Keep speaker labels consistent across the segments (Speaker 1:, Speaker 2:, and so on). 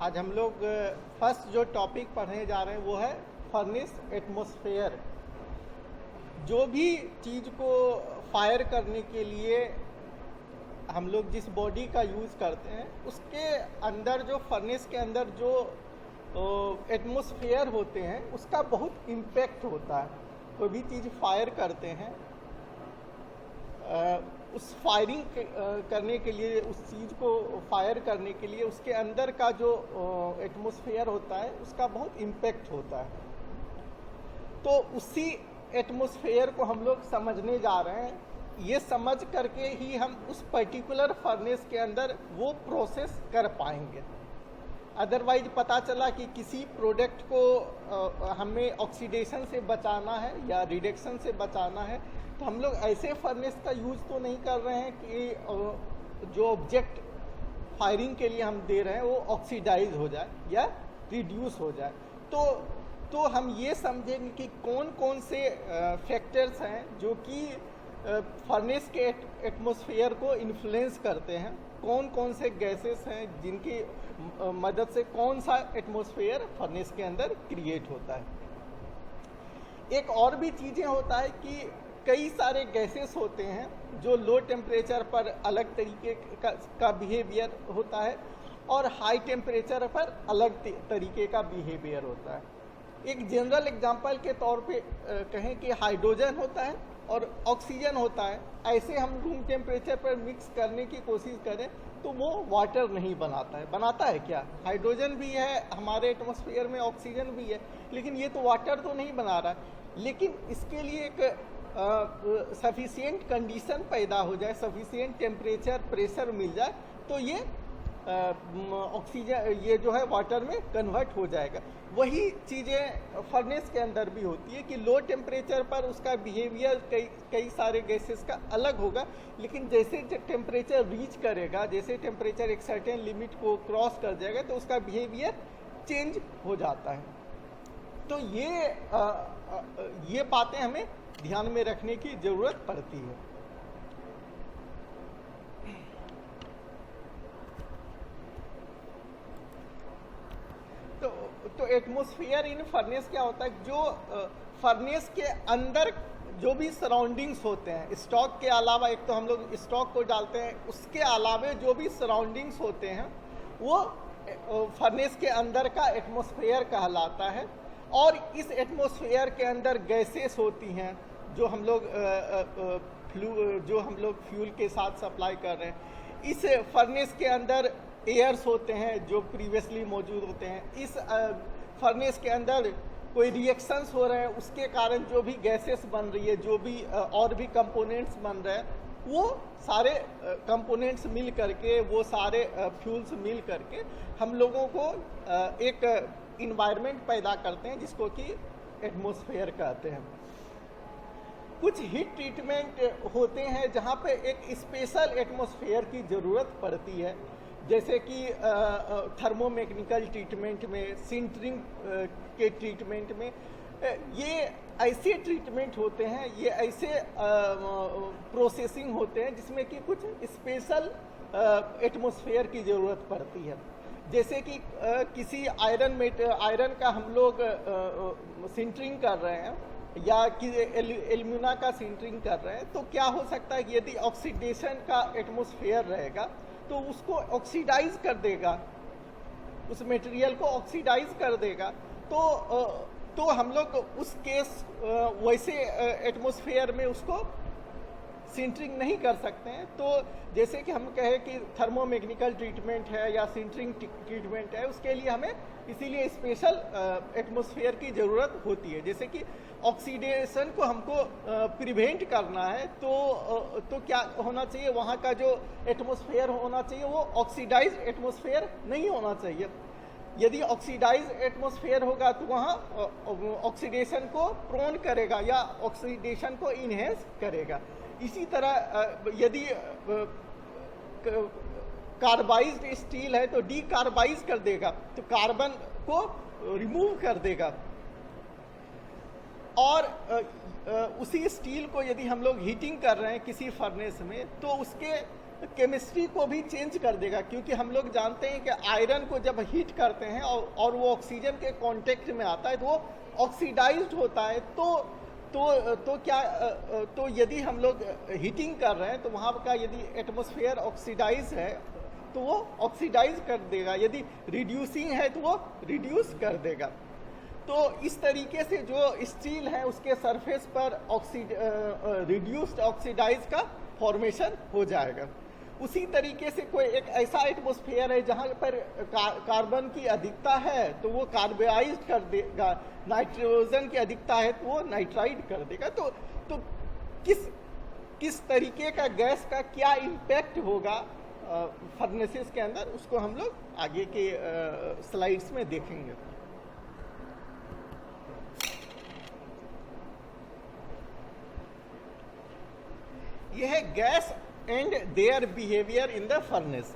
Speaker 1: आज हम लोग फर्स्ट जो टॉपिक पढ़ने जा रहे हैं वो है फर्नेस एटमॉस्फेयर। जो भी चीज़ को फायर करने के लिए हम लोग जिस बॉडी का यूज़ करते हैं उसके अंदर जो फर्नेस के अंदर जो एटमॉस्फेयर होते हैं उसका बहुत इम्पैक्ट होता है। कोई भी चीज़ फायर करते हैं उस फायरिंग करने के लिए, उस चीज़ को फायर करने के लिए उसके अंदर का जो एटमॉस्फेयर होता है उसका बहुत इम्पैक्ट होता है। तो उसी एटमॉस्फेयर को हम लोग समझने जा रहे हैं। ये समझ करके ही हम उस पर्टिकुलर फर्नेस के अंदर वो प्रोसेस कर पाएंगे। अदरवाइज पता चला कि किसी प्रोडक्ट को हमें ऑक्सीडेशन से बचाना है या रिडक्शन से बचाना है तो हम लोग ऐसे फर्नेस का यूज़ तो नहीं कर रहे हैं कि जो ऑब्जेक्ट फायरिंग के लिए हम दे रहे हैं वो ऑक्सीडाइज हो जाए या रिड्यूस हो जाए। तो हम ये समझेंगे कि कौन कौन से फैक्टर्स हैं जो कि फर्नेस के एटमॉस्फेयर को इन्फ्लुएंस करते हैं, कौन कौन से गैसेस हैं जिनकी मदद से कौन सा एटमॉस्फेयर फर्नेस के अंदर क्रिएट होता है। एक और भी चीज़ें होता है कि कई सारे गैसेस होते हैं जो लो टेम्परेचर पर अलग तरीके का बिहेवियर होता है और हाई टेम्परेचर पर अलग तरीके का बिहेवियर होता है। एक जनरल एग्जांपल के तौर पे कहें कि हाइड्रोजन होता है और ऑक्सीजन होता है। ऐसे हम रूम टेम्परेचर पर मिक्स करने की कोशिश करें तो वो वाटर नहीं बनाता है। बनाता है क्या? हाइड्रोजन भी है हमारे एटमॉस्फेयर में, ऑक्सीजन भी है, लेकिन ये तो वाटर तो नहीं बना रहा है। लेकिन इसके लिए एक सफिशिएंट कंडीशन पैदा हो जाए, सफिशिएंट टेम्परेचर प्रेशर मिल जाए तो ये ऑक्सीजन ये जो है वाटर में कन्वर्ट हो जाएगा। वही चीज़ें फर्नेस के अंदर भी होती है कि लो टेम्परेचर पर उसका बिहेवियर कई सारे गैसेस का अलग होगा, लेकिन जैसे टेम्परेचर रीच करेगा, जैसे टेम्परेचर एक सर्टेन लिमिट को क्रॉस कर जाएगा तो उसका बिहेवियर चेंज हो जाता है। तो ये बातें हमें ध्यान में रखने की ज़रूरत पड़ती है। तो एटमॉस्फेयर इन फर्नेस क्या होता है? जो फर्नेस के अंदर जो भी सराउंडिंग्स होते हैं, स्टॉक के अलावा, एक तो हम लोग स्टॉक को डालते हैं, उसके अलावा जो भी सराउंडिंग्स होते हैं वो फर्नेस के अंदर का एटमॉस्फेयर कहलाता है। और इस एटमॉस्फेयर के अंदर गैसेस होती हैं जो हम लोग फ्यूल के साथ सप्लाई कर रहे हैं। इस फर्नेस के अंदर एयर्स होते हैं जो प्रीवियसली मौजूद होते हैं। इस फर्नेस के अंदर कोई रिएक्शंस हो रहे हैं, उसके कारण जो भी गैसेस बन रही है, जो भी और भी कंपोनेंट्स बन रहे हैं, वो सारे कंपोनेंट्स मिल करके, वो सारे फ्यूल्स मिल करके हम लोगों को एक इन्वायरमेंट पैदा करते हैं जिसको कि एटमॉस्फेयर कहते हैं। कुछ हीट ट्रीटमेंट होते हैं जहाँ पे एक स्पेशल एटमॉस्फेयर की ज़रूरत पड़ती है, जैसे कि थर्मोमैकेनिकल ट्रीटमेंट में, सिंटरिंग के ट्रीटमेंट में। ये ऐसे ट्रीटमेंट होते हैं, ये ऐसे प्रोसेसिंग होते हैं जिसमें कि कुछ स्पेशल एटमॉस्फेयर की ज़रूरत पड़ती है। जैसे कि किसी आयरन का हम लोग सिंटरिंग कर रहे हैं या कि एल्यूमिना का सिंटरिंग कर रहे हैं, तो क्या हो सकता है कि यदि ऑक्सीडेशन का एटमॉस्फेयर रहेगा तो उसको ऑक्सीडाइज कर देगा, उस मटेरियल को ऑक्सीडाइज कर देगा। तो हम लोग उस केस वैसे एटमॉस्फेयर में उसको सिंटरिंग नहीं कर सकते हैं। तो जैसे कि हम कहें कि थर्मोमैकेनिकल ट्रीटमेंट है या सिंटरिंग ट्रीटमेंट है, उसके लिए हमें इसीलिए स्पेशल एटमॉस्फेयर की ज़रूरत होती है। जैसे कि ऑक्सीडेशन को हमको प्रिवेंट करना है तो क्या होना चाहिए? वहाँ का जो एटमॉस्फेयर होना चाहिए वो ऑक्सीडाइज एटमॉस्फेयर नहीं होना चाहिए। यदि ऑक्सीडाइज एटमॉस्फेयर होगा तो वहाँ ऑक्सीडेशन को प्रोन करेगा या ऑक्सीडेशन को इन्हेंस करेगा। इसी तरह यदि कार्बाइज्ड स्टील है तो डीकार्बाइज कर देगा, तो कार्बन को रिमूव कर देगा। और उसी स्टील को यदि हम लोग हीटिंग कर रहे हैं किसी फर्नेस में तो उसके केमिस्ट्री को भी चेंज कर देगा, क्योंकि हम लोग जानते हैं कि आयरन को जब हीट करते हैं और वो ऑक्सीजन के कांटेक्ट में आता है तो वो ऑक्सीडाइज्ड होता है। तो क्या तो यदि हम लोग हीटिंग कर रहे हैं तो वहाँ का यदि एटमॉस्फेयर ऑक्सीडाइज है तो वो ऑक्सीडाइज कर देगा, यदि रिड्यूसिंग है तो वो रिड्यूस कर देगा। तो इस तरीके से जो स्टील है उसके सरफेस पर रिड्यूस्ड ऑक्सीडाइज का फॉर्मेशन हो जाएगा। उसी तरीके से कोई एक ऐसा एटमॉस्फेयर है जहाँ पर कार्बन की अधिकता है तो वो कार्बोनाइज्ड कर देगा, नाइट्रोजन की अधिकता है तो वो नाइट्राइड कर देगा। तो किस तरीके का गैस का क्या इम्पैक्ट होगा फर्नेसेस के अंदर, उसको हम लोग आगे के स्लाइड्स में देखेंगे। यह है gas and their behaviour in the furnace.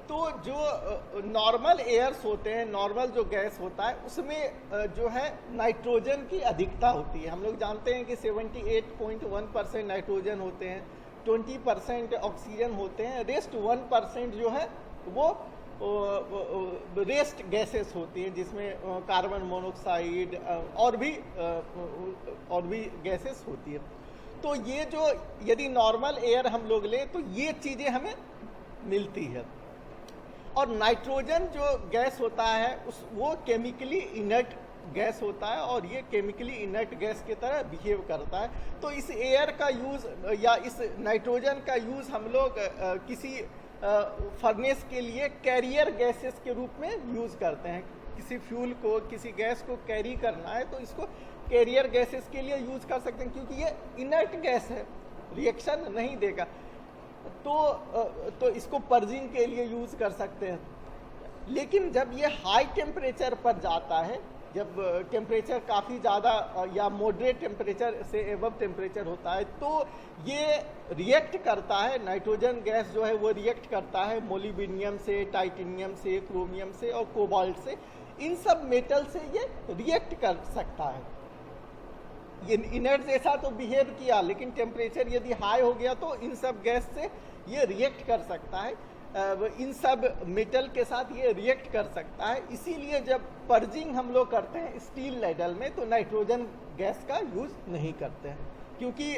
Speaker 1: तो जो नॉर्मल एयर्स होते हैं, नॉर्मल जो गैस होता है उसमें जो है नाइट्रोजन की अधिकता होती है। हम लोग जानते हैं कि 78.1% नाइट्रोजन होते हैं, 20% ऑक्सीजन होते हैं, रेस्ट 1% जो है वो रेस्ट गैसेस होती हैं जिसमें कार्बन मोनोऑक्साइड और भी गैसेस होती है। तो ये जो यदि नॉर्मल एयर हम लोग लें तो ये चीज़ें हमें मिलती है। और नाइट्रोजन जो गैस होता है वो केमिकली इनर्ट गैस होता है और ये केमिकली इनर्ट गैस की तरह बिहेव करता है। तो इस एयर का यूज़ या इस नाइट्रोजन का यूज़ हम लोग किसी फर्नेस के लिए कैरियर गैसेस के रूप में यूज़ करते हैं। किसी फ्यूल को, किसी गैस को कैरी करना है तो इसको कैरियर गैसेस के लिए यूज कर सकते हैं, क्योंकि ये इनर्ट गैस है, रिएक्शन नहीं देगा। तो इसको पर्जिंग के लिए यूज कर सकते हैं। लेकिन जब ये हाई टेम्परेचर पर जाता है, जब टेम्परेचर काफ़ी ज़्यादा या मॉडरेट टेम्परेचर से एबव टेम्परेचर होता है तो ये रिएक्ट करता है, नाइट्रोजन गैस जो है वो रिएक्ट करता है मोलिब्डेनम से, टाइटेनियम से, क्रोमियम से और कोबाल्ट से। इन सब मेटल से ये रिएक्ट कर सकता है। ये इनर्ट जैसा तो बिहेव किया, लेकिन टेम्परेचर यदि हाई हो गया तो इन सब गैस से ये रिएक्ट कर सकता है, इन सब मेटल के साथ ये रिएक्ट कर सकता है। इसीलिए जब पर्जिंग हम लोग करते हैं स्टील लैडल में तो नाइट्रोजन गैस का यूज नहीं करते हैं, क्योंकि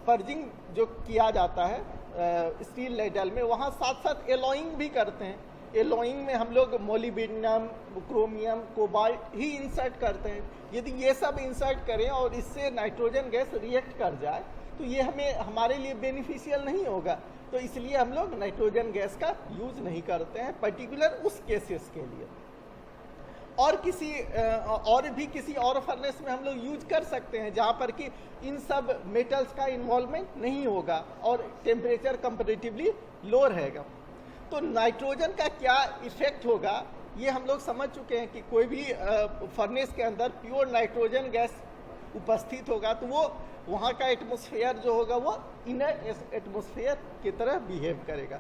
Speaker 1: पर्जिंग जो किया जाता है स्टील लैडल में वहाँ साथ साथ एलॉइंग भी करते हैं। एलॉइंग में हम लोग मोलिब्डेनम, क्रोमियम, कोबाल्ट ही इंसर्ट करते हैं। यदि ये सब इंसर्ट करें और इससे नाइट्रोजन गैस रिएक्ट कर जाए तो ये हमारे लिए बेनिफिशियल नहीं होगा। तो इसलिए हम लोग नाइट्रोजन गैस का यूज नहीं करते हैं पर्टिकुलर उस केसेस के लिए। और किसी और फर्नेस में हम लोग यूज कर सकते हैं जहाँ पर कि इन सब मेटल्स का इन्वॉल्वमेंट नहीं होगा और टेम्परेचर कंपैरेटिवली लो रहेगा। तो नाइट्रोजन का क्या इफेक्ट होगा ये हम लोग समझ चुके हैं कि कोई भी फर्नेस के अंदर प्योर नाइट्रोजन गैस उपस्थित होगा तो वो वहाँ का एटमॉस्फेयर जो होगा वो इनर एटमॉस्फेयर की तरह बिहेव करेगा।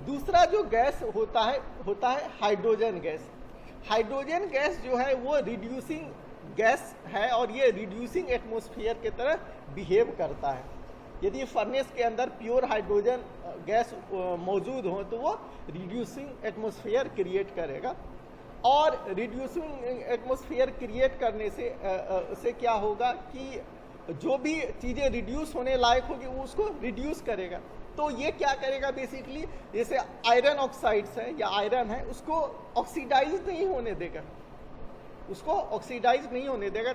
Speaker 1: दूसरा जो गैस होता है हाइड्रोजन गैस। हाइड्रोजन गैस जो है वो रिड्यूसिंग गैस है और ये रिड्यूसिंग एटमॉस्फेयर की तरह बिहेव करता है। यदि फर्नेस के अंदर प्योर हाइड्रोजन गैस मौजूद हो तो वो रिड्यूसिंग एटमॉस्फेयर क्रिएट करेगा। और रिड्यूसिंग एटमॉस्फेयर क्रिएट करने से क्या होगा कि जो भी चीज़ें रिड्यूस होने लायक होगी वो उसको रिड्यूस करेगा। तो ये क्या करेगा बेसिकली, जैसे आयरन ऑक्साइड्स है या आयरन है उसको ऑक्सीडाइज नहीं होने देगा,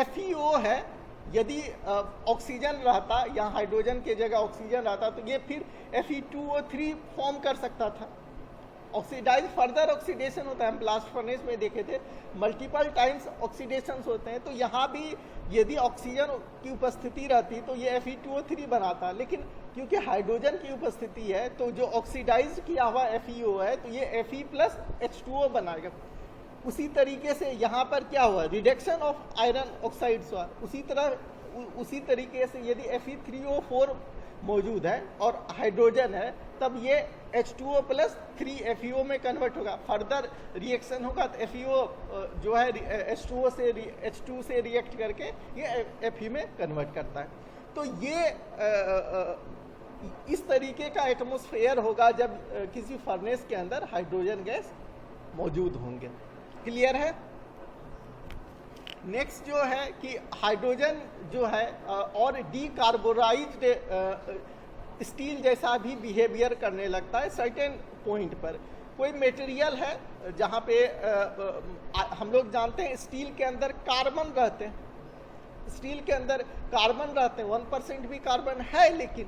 Speaker 1: FeO है, यदि ऑक्सीजन रहता या हाइड्रोजन के जगह ऑक्सीजन रहता तो ये फिर Fe2O3 फॉर्म कर सकता था। ऑक्सीडाइज फर्दर ऑक्सीडेशन होता है, हम ब्लास्ट फर्नेस में देखे थे मल्टीपल टाइम्स ऑक्सीडेशंस होते हैं। तो यहाँ भी यदि ऑक्सीजन की उपस्थिति रहती तो ये Fe2O3 बनाता, लेकिन क्योंकि हाइड्रोजन की उपस्थिति है तो जो ऑक्सीडाइज किया हुआ FeO है तो ये Fe+H2O बनाएगा। उसी तरीके से यहाँ पर क्या हुआ, रिडक्शन ऑफ आयरन ऑक्साइड्स हुआ। उसी तरीके से यदि Fe3O4 मौजूद है और हाइड्रोजन है तब ये H2O + 3FeO में कन्वर्ट होगा। फर्दर रिएक्शन होगा तो FeO जो है H2 से रिएक्ट करके ये Fe में कन्वर्ट करता है। तो ये इस तरीके का एटमॉस्फेयर होगा जब किसी फर्नेस के अंदर हाइड्रोजन गैस मौजूद होंगे। क्लियर है? नेक्स्ट जो है कि हाइड्रोजन जो है और डीकार्बोनाइज्ड स्टील जैसा भी बिहेवियर करने लगता है सर्टेन पॉइंट पर। कोई मटेरियल है जहाँ पे हम लोग जानते हैं स्टील के अंदर कार्बन रहते हैं, स्टील के अंदर कार्बन रहते हैं, 1% भी कार्बन है, लेकिन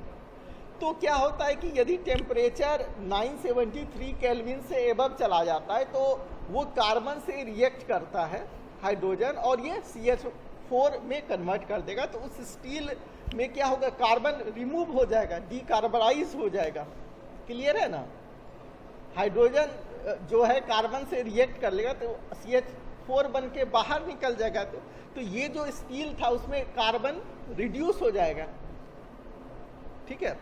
Speaker 1: तो क्या होता है कि यदि टेम्परेचर 973 केल्विन से एबव चला जाता है तो वो कार्बन से रिएक्ट करता है हाइड्रोजन और ये CH4 में कन्वर्ट कर देगा। तो उस स्टील में क्या होगा, कार्बन रिमूव हो जाएगा, डीकार्बोनाइज हो जाएगा। क्लियर है ना? हाइड्रोजन जो है कार्बन से रिएक्ट कर लेगा तो CH4 बन के बाहर निकल जाएगा। तो ये जो स्टील था उसमें कार्बन रिड्यूस हो जाएगा। ठीक है?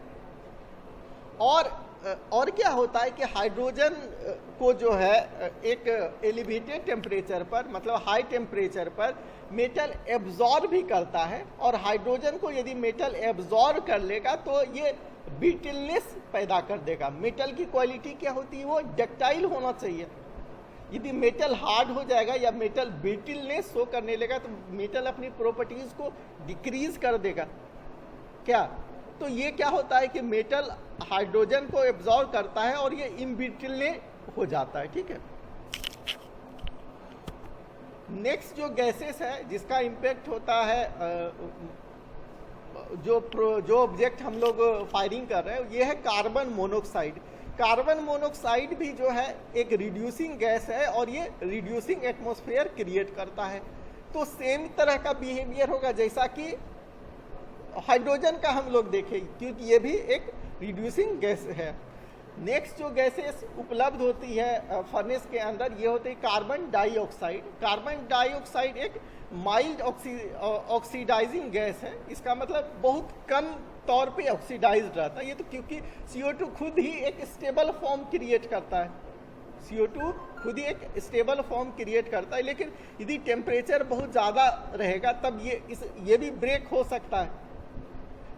Speaker 1: और क्या होता है कि हाइड्रोजन को जो है एक एलिवेटेड टेम्परेचर पर, मतलब हाई टेम्परेचर पर मेटल एब्जॉर्ब भी करता है, और हाइड्रोजन को यदि मेटल एब्जॉर्ब कर लेगा तो ये ब्रिटलनेस पैदा कर देगा। मेटल की क्वालिटी क्या होती है, वो डक्टाइल होना चाहिए। यदि मेटल हार्ड हो जाएगा या मेटल ब्रिटलनेस शो करने लगेगा तो मेटल अपनी प्रॉपर्टीज को डिक्रीज कर देगा। क्या? तो ये क्या होता है कि मेटल हाइड्रोजन को एब्जॉर्ब करता है और ये इम्ब्रिटल हो जाता है। ठीक है? नेक्स्ट जो गैसेस है जिसका इम्पैक्ट होता है, जो ऑब्जेक्ट हम लोग फायरिंग कर रहे हैं, ये है कार्बन मोनोऑक्साइड। कार्बन मोनोऑक्साइड भी जो है एक रिड्यूसिंग गैस है और ये रिड्यूसिंग एटमॉस्फेयर क्रिएट करता है। तो सेम तरह का बिहेवियर होगा जैसा कि हाइड्रोजन का हम लोग देखें, क्योंकि ये भी एक रिड्यूसिंग गैस है। नेक्स्ट जो गैसेस उपलब्ध होती है फर्नेस के अंदर, ये होती है कार्बन डाइऑक्साइड। कार्बन डाइऑक्साइड एक माइल्ड ऑक्सीडाइजिंग गैस है। इसका मतलब बहुत कम तौर पे ऑक्सीडाइज्ड रहता है। ये तो क्योंकि CO2 खुद ही एक स्टेबल फॉर्म क्रिएट करता है, CO2 खुद ही एक स्टेबल फॉर्म क्रिएट करता है, लेकिन यदि टेम्परेचर बहुत ज़्यादा रहेगा तब ये भी ब्रेक हो सकता है।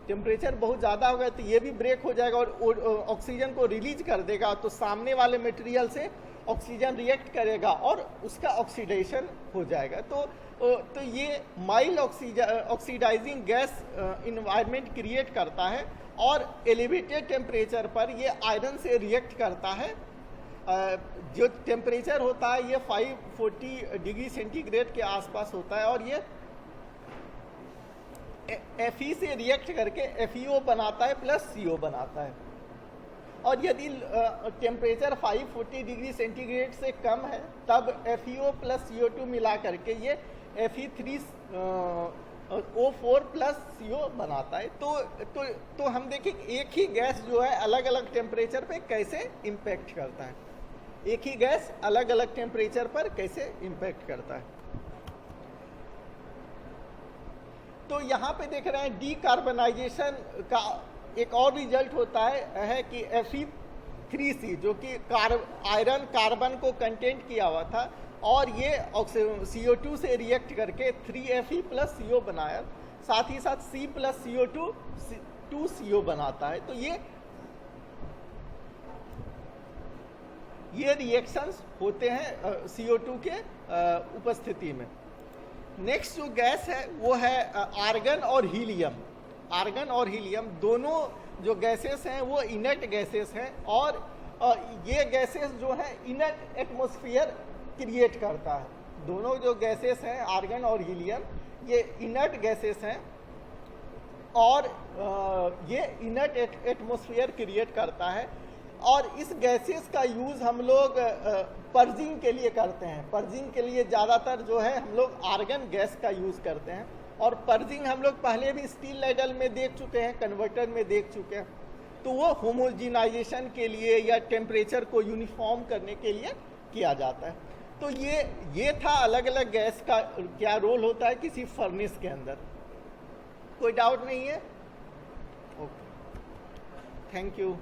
Speaker 1: टेम्परेचर बहुत ज़्यादा होगा तो ये भी ब्रेक हो जाएगा और ऑक्सीजन को रिलीज कर देगा, तो सामने वाले मटेरियल से ऑक्सीजन रिएक्ट करेगा और उसका ऑक्सीडेशन हो जाएगा। तो ये mild oxidising gas environment create करता है और एलिवेटेड टेम्परेचर पर ये आयरन से रिएक्ट करता है। जो टेम्परेचर होता है ये 540 डिग्री सेंटीग्रेड के आसपास होता है और ये Fe से रिएक्ट करके FeO बनाता है प्लस CO बनाता है। और यदि टेम्परेचर 540 डिग्री सेंटीग्रेड से कम है तब FeO प्लस CO2 मिला करके ये Fe3O4 प्लस CO बनाता है। तो हम देखें एक ही गैस जो है अलग अलग टेम्परेचर पे कैसे इम्पैक्ट करता है, एक ही गैस अलग अलग टेम्परेचर पर कैसे इम्पैक्ट करता है। तो यहाँ पे देख रहे हैं डीकार्बनाइजेशन का एक और रिजल्ट होता है कि Fe3C जो कि आयरन कार्बन को कंटेंट किया हुआ था और ये CO2 से रिएक्ट करके 3Fe प्लस CO बनाया, साथ ही साथ C प्लस CO2 2CO बनाता है। तो ये रिएक्शंस होते हैं CO2 के उपस्थिति में। नेक्स्ट जो गैस है वो है आर्गन और हीलियम। आर्गन और हीलियम दोनों जो गैसेस हैं वो इनर्ट गैसेस हैं और ये गैसेस जो है इनर्ट एटमॉस्फेयर क्रिएट करता है। दोनों जो गैसेस हैं आर्गन और हीलियम ये इनर्ट गैसेस हैं और ये इनर्ट एटमॉस्फेयर क्रिएट करता है। और इस गैसेस का यूज़ हम लोग पर्जिंग के लिए करते हैं। पर्जिंग के लिए ज़्यादातर जो है हम लोग आर्गन गैस का यूज़ करते हैं और पर्जिंग हम लोग पहले भी स्टील ladle में देख चुके हैं, कन्वर्टर में देख चुके हैं। तो वो होमोजिनाइजेशन के लिए या टेम्परेचर को यूनिफॉर्म करने के लिए किया जाता है। तो ये था अलग अलग गैस का क्या रोल होता है किसी फर्नेस के अंदर। कोई डाउट नहीं है? Okay, thank you.